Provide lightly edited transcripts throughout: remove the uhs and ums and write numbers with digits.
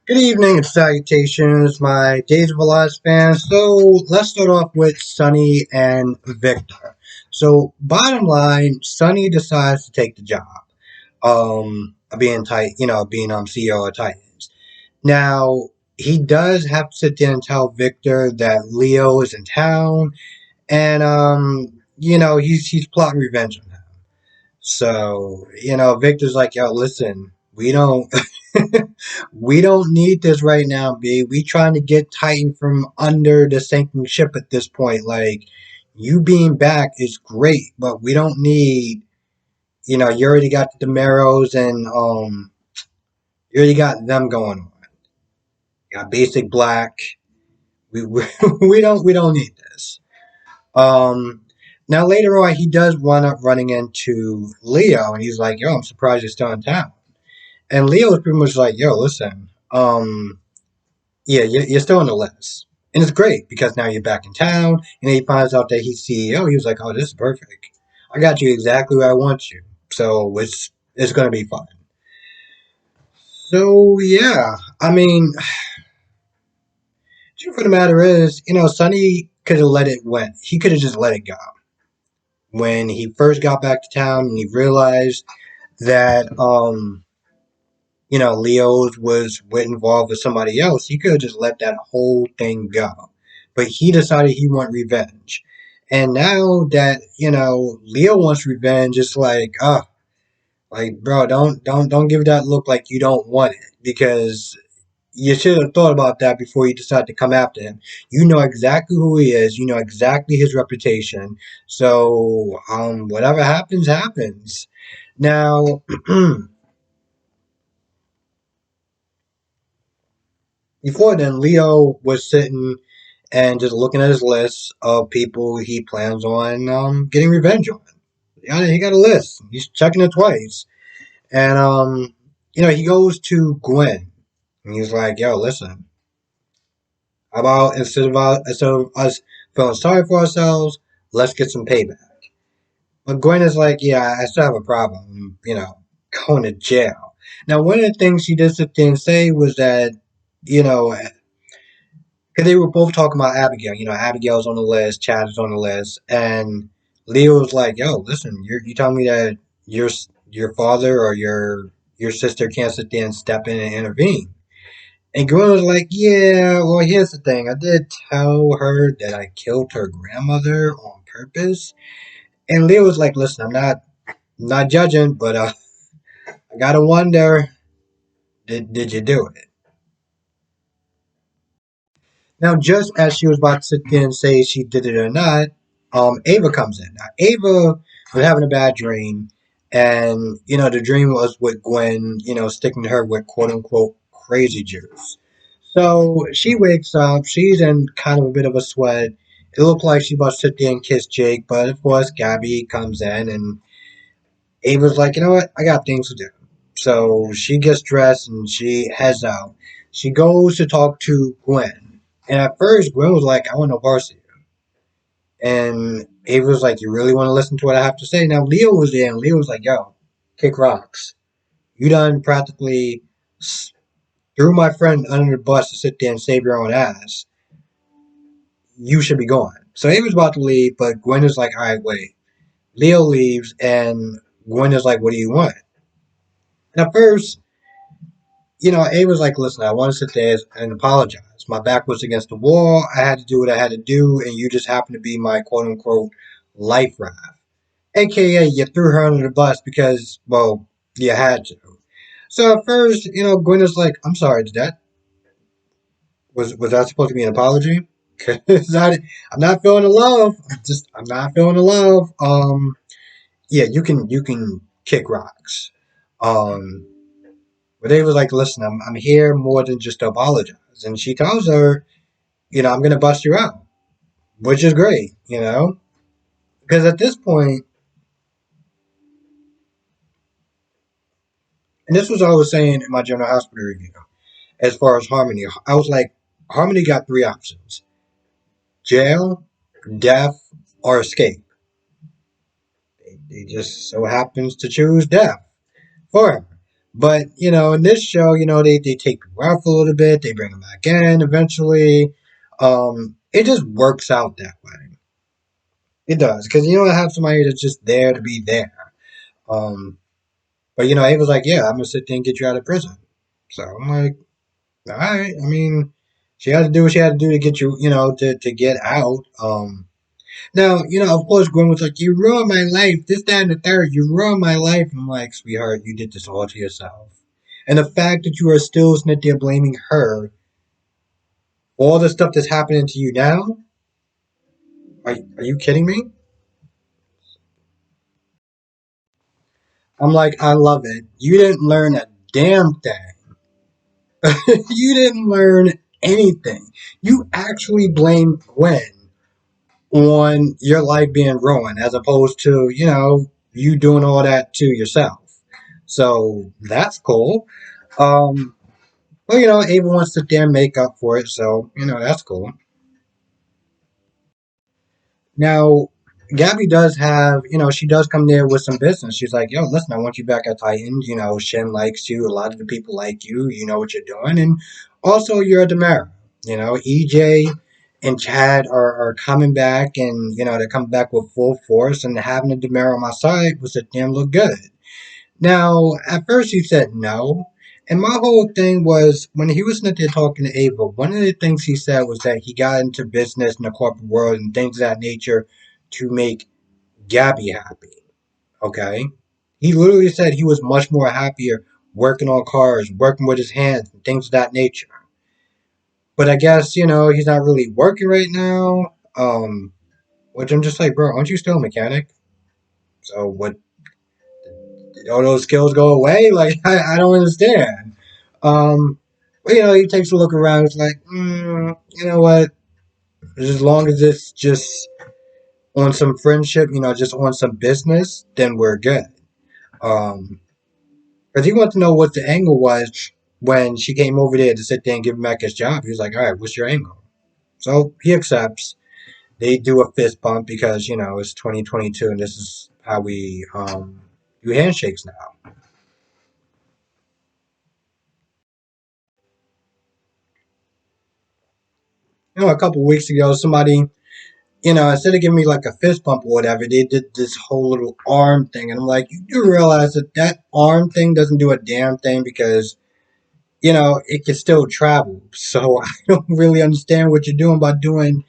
Good evening and salutations, my Days of Elias fans. So let's start off with Sonny and Victor. So bottom line, Sonny decides to take the job, being CEO of Titans. Now he does have to sit there and tell Victor that Leo is in town, and he's plotting revenge on him. So, Victor's like, yo, listen, we don't we don't need this right now, B. We trying to get Titan from under the sinking ship at this point. Like, you being back is great, but we don't need you already got the Demaros and you already got them going on. You got basic black. We we don't need this. Um Now later on he does wind up running into Leo and he's like, yo, I'm surprised you're still in town. And Leo was pretty much like, yo, listen, yeah, you're still on the list. And it's great because now you're back in town. And then he finds out that he's CEO. He was like, oh, this is perfect. I got you exactly where I want you. So it's going to be fun. So, yeah, I mean, the truth of the matter is, Sonny could have let it went. He could have just let it go. When he first got back to town and he realized that, Leo's was involved with somebody else, he could have just let that whole thing go. But he decided he wanted revenge. And now that, Leo wants revenge, it's like, bro, don't give that look like you don't want it. Because you should have thought about that before you decide to come after him. You know exactly who he is, you know exactly his reputation. So whatever happens, happens. Now before then, Leo was sitting and just looking at his list of people he plans on getting revenge on. Yeah, he got a list. He's checking it twice. And, he goes to Gwen. And he's like, yo, listen, how about instead of us feeling sorry for ourselves, let's get some payback. But Gwen is like, yeah, I still have a problem, going to jail. Now, one of the things she did sit there and say was that, you know, because they were both talking about Abigail. Abigail's on the list, Chad is on the list, and Leo was like, "Yo, listen, you telling me that your your father or your sister can't sit there and step in and intervene?" And Gwen was like, "Yeah, well, here's the thing. I did tell her that I killed her grandmother on purpose." And Leo was like, "Listen, I'm not judging, but I gotta wonder, did you do it?" Now, just as she was about to sit there and say she did it or not, Ava comes in. Now, Ava was having a bad dream, and the dream was with Gwen, sticking to her with quote unquote crazy juice. So she wakes up. She's in kind of a bit of a sweat. It looked like she's about to sit there and kiss Jake, but of course, Gabby comes in, and Ava's like, you know what? I got things to do. So she gets dressed and she heads out. She goes to talk to Gwen. And at first, Gwen was like, I want no parts of you. And Ava was like, you really want to listen to what I have to say? Now, Leo was there, and Leo was like, yo, kick rocks. You done practically threw my friend under the bus to sit there and save your own ass. You should be going. So Ava's about to leave, but Gwen is like, all right, wait. Leo leaves, and Gwen is like, what do you want? And at first, A was like, listen, I want to sit there and apologize. My back was against the wall. I had to do what I had to do, and you just happened to be my quote unquote life raft. AKA, you threw her under the bus because, well, you had to. So at first, Gwen was like, I'm sorry, did that, was that supposed to be an apology? Because I'm not feeling the love. I'm not feeling the love. Yeah, you can kick rocks. Um, But they was like, listen, I'm here more than just to apologize. And she tells her, I'm going to bust you out, which is great. Because at this point, and this was what I was saying in my General Hospital review, as far as Harmony, I was like, Harmony got three options: jail, death, or escape. They just so happens to choose death for her. But in this show, they take people out for a little bit, they bring them back in eventually. It just works out that way. It does because you don't have somebody that's just there to be there. Um, but Ava's like, yeah, I'm gonna sit there and get you out of prison. So I'm like, all right. I mean, she had to do what she had to do to get you, to get out. Now, of course, Gwen was like, you ruined my life, this, that, and the third. You ruined my life. I'm like, sweetheart, you did this all to yourself. And the fact that you are still sitting there blaming her for all the stuff that's happening to you now, are you kidding me? I'm like, I love it. You didn't learn a damn thing. You didn't learn anything. You actually blame Gwen on your life being ruined as opposed to, you doing all that to yourself. So that's cool. Um, well, Ava wants to damn make up for it, so, that's cool. Now, Gabby does have, she does come there with some business. She's like, yo, listen, I want you back at Titans. Shin likes you. A lot of the people like you. You know what you're doing. And also, you're a Demara. EJ and Chad are coming back, and, they're coming back with full force. And having a Demara on my side was a damn look good. Now, at first he said no. And my whole thing was when he was sitting there talking to Ava, one of the things he said was that he got into business in the corporate world and things of that nature to make Gabby happy. Okay? He literally said he was much more happier working on cars, working with his hands, and things of that nature. But I guess, he's not really working right now. Which I'm just like, bro, aren't you still a mechanic? So what all those skills go away? Like I don't understand. Um, but, he takes a look around. It's like, you know what? As long as it's just on some friendship, just on some business, then we're good. Um, because he wanted to know what the angle was when she came over there to sit there and give him back his job. He was like, all right, what's your angle? So he accepts. They do a fist bump because it's 2022 and this is how we do handshakes now. A couple weeks ago, somebody instead of giving me like a fist bump or whatever, they did this whole little arm thing. And I'm like, you do realize that that arm thing doesn't do a damn thing because, it can still travel. So I don't really understand what you're doing by doing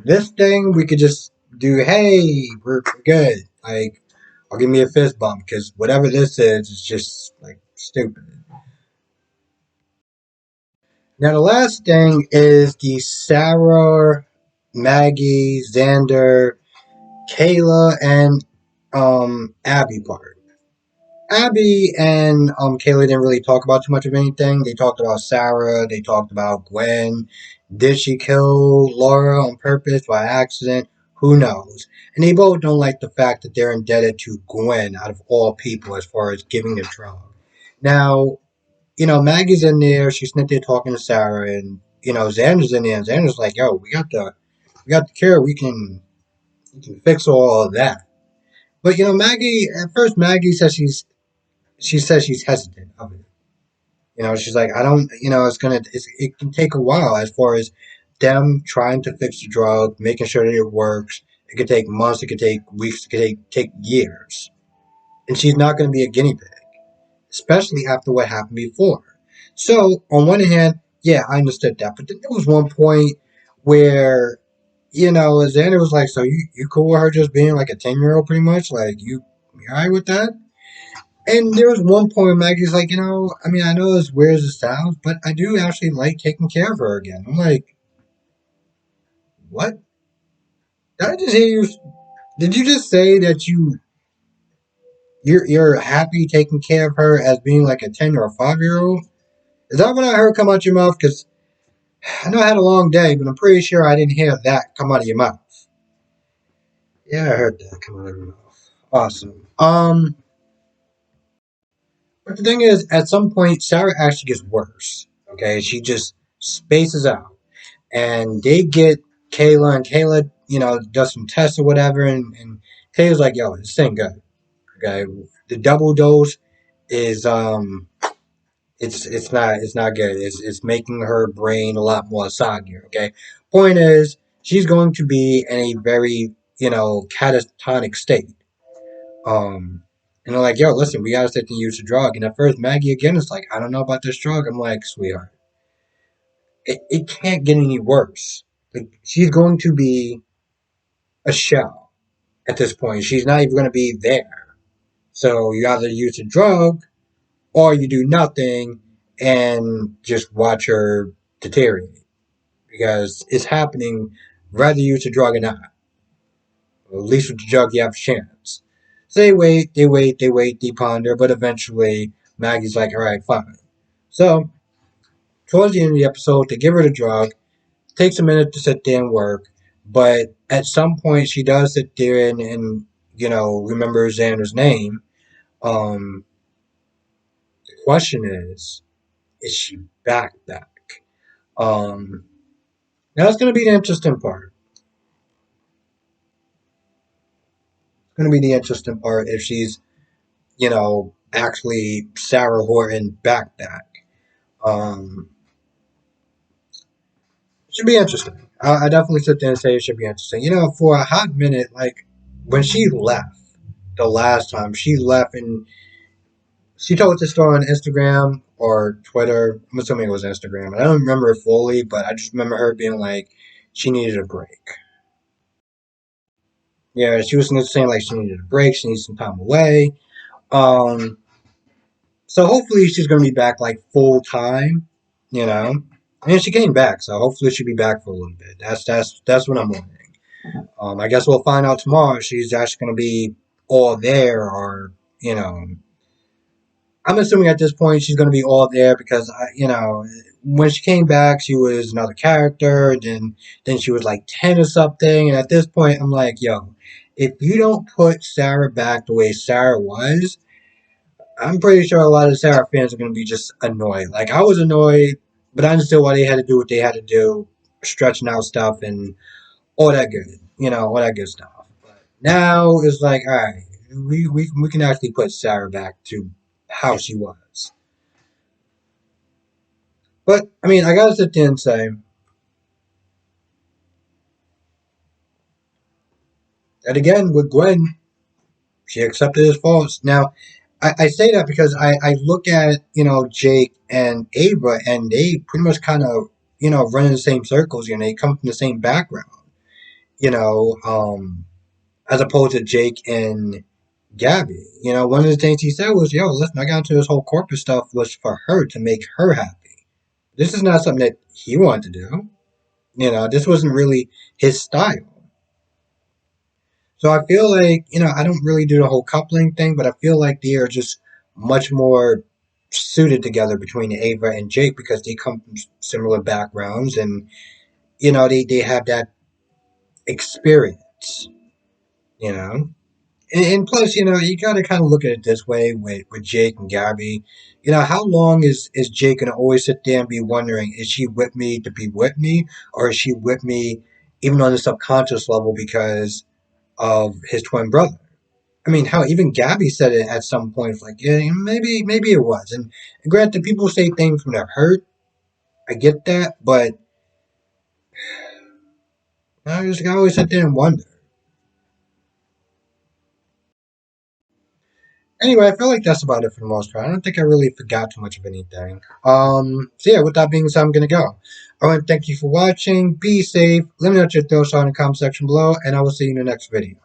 this thing. We could just do, hey, we're good. Like, I'll give me a fist bump because whatever this is just like stupid. Now, the last thing is the Sarah, Maggie, Xander, Kayla, and Abby part. Abby and Kayla didn't really talk about too much of anything. They talked about Sarah, they talked about Gwen. Did she kill Laura on purpose by accident? Who knows? And they both don't like the fact that they're indebted to Gwen out of all people as far as giving the drug. Now, Maggie's in there, she's sitting there talking to Sarah, and Xander's in there, and Xander's like, yo, we got the cure, we can fix all of that. But Maggie at first Maggie says she says she's hesitant of it. She's like, I don't it can take a while as far as them trying to fix the drug, making sure that it works. It could take months, it could take weeks, it could take years. And she's not gonna be a guinea pig, especially after what happened before. So on one hand, yeah, I understood that. But then there was one point where Xander was like, so you cool with her just being like a 10-year-old pretty much? Like you alright with that? And there was one point where Maggie's like, I mean, I know as weird as it sounds, but I do actually like taking care of her again. I'm like, what? Did I just hear you? Did you just say that you're happy taking care of her as being like a 10 or a 5-year old? Is that what I heard come out your mouth? Because I know I had a long day, but I'm pretty sure I didn't hear that come out of your mouth. Yeah, I heard that come out of your mouth. Awesome. But the thing is, at some point, Sarah actually gets worse. Okay, she just spaces out, and they get Kayla, and Kayla, does some tests or whatever, and Kayla's like, "Yo, this ain't good." Okay, the double dose is it's not good. It's making her brain a lot more soggy. Okay. Point is, she's going to be in a very catatonic state. And they're like, yo, listen, we gotta take the use of drug. And at first, Maggie again is like, I don't know about this drug. I'm like, sweetheart, it can't get any worse. Like, she's going to be a shell at this point. She's not even going to be there. So you either use a drug or you do nothing and just watch her deteriorate because it's happening whether you use a drug or not. At least with the drug, you have a chance. So they ponder, but eventually Maggie's like, all right, fine. So towards the end of the episode, they give her the drug. Takes a minute to sit there and work, but at some point she does sit there and remember Xander's name. Um, the question is she back? Um, Now that's going to be the interesting part. It's going to be the interesting part if she's actually Sarah Horton back. Um, Should be interesting. I definitely sit there and say it should be interesting. For a hot minute, like when she left the last time, she left and she told the story on Instagram or Twitter. I'm assuming it was Instagram. I don't remember it fully, but I just remember her being like she needed a break. Yeah, she was saying like she needed a break. She needs some time away. Um, so hopefully she's gonna be back like full time. You know, and she came back, so hopefully she'll be back for a little bit. That's what I'm wondering. I guess we'll find out tomorrow if she's actually gonna be all there or you know I'm assuming at this point she's going to be all there because when she came back she was another character. Then she was like 10 or something, and at this point I'm like, yo, if you don't put Sarah back the way Sarah was, I'm pretty sure a lot of Sarah fans are going to be just annoyed. Like I was annoyed, but I understood why they had to do what they had to do, stretching out stuff and all that good, all that good stuff. But now it's like, all right, we can actually put Sarah back to how she was. But I mean, I gotta sit there and say that again with Gwen, she accepted his faults. Now, I say that because I look at Jake and Ava, and they pretty much kind of run in the same circles. They come from the same background. You know, um, as opposed to Jake and Gabby. One of the things he said was, "Yo, listen, I got into this whole corporate stuff was for her to make her happy. This is not something that he wanted to do. This wasn't really his style." So I feel like, I don't really do the whole coupling thing, but I feel like they are just much more suited together between Ava and Jake because they come from similar backgrounds and, they have that experience, you know? And plus, you got to kind of look at it this way with Jake and Gabby. How long is Jake going to always sit there and be wondering, is she with me to be with me? Or is she with me even on the subconscious level because of his twin brother? I mean, how even Gabby said it at some point. Like, yeah, maybe it was. And granted, people say things from their hurt. I get that, but I always sit there and wonder. Anyway, I feel like that's about it for the most part. I don't think I really forgot too much of anything. So yeah, with that being said, I'm gonna go. I want to thank you for watching. Be safe. Let me know what your thoughts are in the comment section below, and I will see you in the next video.